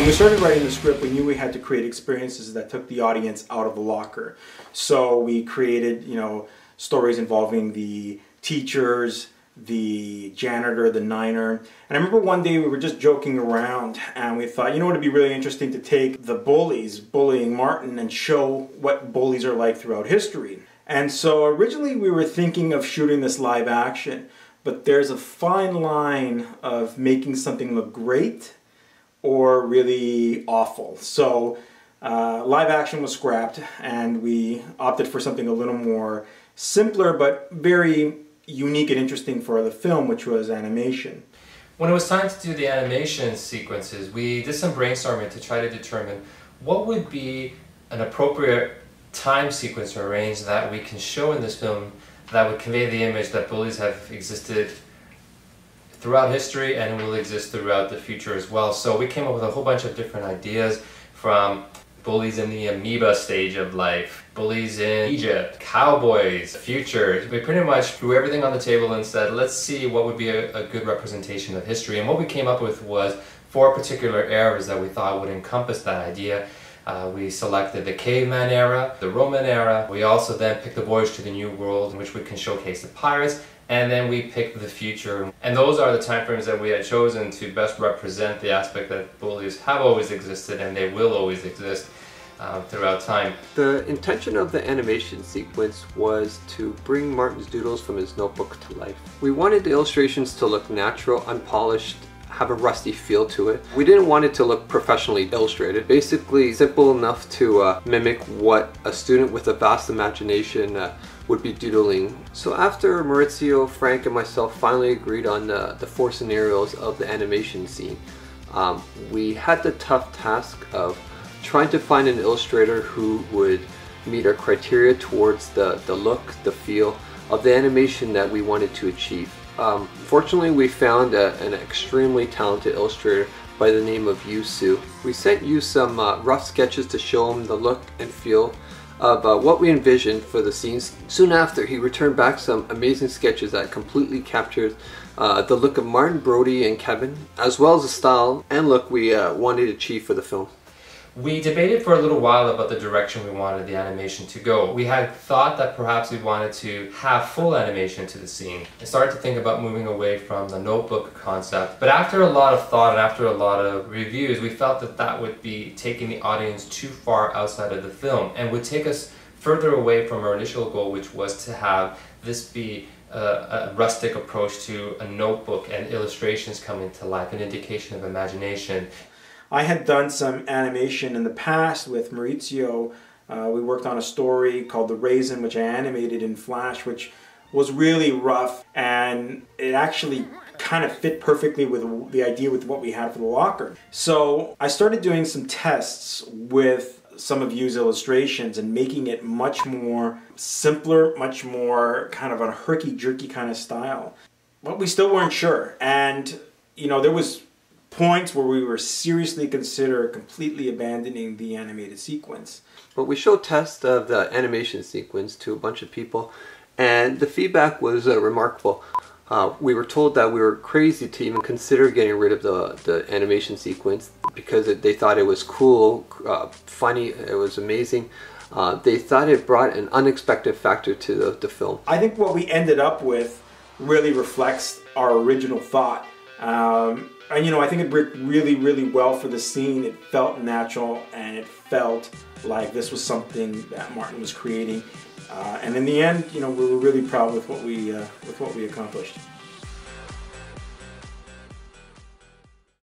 When we started writing the script, we knew we had to create experiences that took the audience out of the locker. So we created, stories involving the teachers, the janitor, the niner. And I remember one day we were just joking around and we thought, it'd be really interesting to take the bullies bullying Martin and show what bullies are like throughout history. And so originally we were thinking of shooting this live action, but there's a fine line of making something look great or really awful. So live action was scrapped and we opted for something a little more simpler but very unique and interesting for the film, which was animation. When it was time to do the animation sequences, we did some brainstorming to try to determine what would be an appropriate time sequence or range that we can show in this film that would convey the image that bullies have existed throughout history and will exist throughout the future as well. So we came up with a whole bunch of different ideas, from bullies in the amoeba stage of life, bullies in Egypt, cowboys, future. We pretty much threw everything on the table and said, let's see what would be a good representation of history. And what we came up with was 4 particular eras that we thought would encompass that idea. We selected the caveman era, the Roman era. We also then picked the voyage to the New World, in which we can showcase the pirates. And then we picked the future. And those are the timeframes that we had chosen to best represent the aspect that bullies have always existed and they will always exist throughout time. The intention of the animation sequence was to bring Martin's doodles from his notebook to life. We wanted the illustrations to look natural, unpolished, have a rusty feel to it. We didn't want it to look professionally illustrated. Basically simple enough to mimic what a student with a vast imagination would be doodling. So after Maurizio, Frank, and myself finally agreed on the 4 scenarios of the animation scene, we had the tough task of trying to find an illustrator who would meet our criteria towards the look, the feel of the animation that we wanted to achieve. Fortunately, we found an extremely talented illustrator by the name of Yu. We sent Yu some rough sketches to show him the look and feel of what we envisioned for the scenes. Soon after, he returned back some amazing sketches that completely captured the look of Martin, Brody, and Kevin, as well as the style and look we wanted to achieve for the film. We debated for a little while about the direction we wanted the animation to go. We had thought that perhaps we wanted to have full animation to the scene and started to think about moving away from the notebook concept. But after a lot of thought and after a lot of reviews, we felt that that would be taking the audience too far outside of the film and would take us further away from our initial goal, which was to have this be a rustic approach to a notebook and illustrations coming to life, an indication of imagination. I had done some animation in the past with Maurizio. We worked on a story called The Raisin, which I animated in Flash, which was really rough, and it actually kind of fit perfectly with the idea with what we had for the locker. So I started doing some tests with some of Yu's illustrations and making it much more simpler, much more kind of a herky-jerky kind of style. But we still weren't sure, and there was points where we were seriously consider completely abandoning the animated sequence. But we showed tests of the animation sequence to a bunch of people, and the feedback was remarkable. We were told that we were crazy to even consider getting rid of the animation sequence because they thought it was cool, funny, it was amazing. They thought it brought an unexpected factor to the film. I think what we ended up with really reflects our original thought. And I think it worked really, really well for the scene. It felt natural and it felt like this was something that Martin was creating. And in the end, we were really proud with what we accomplished.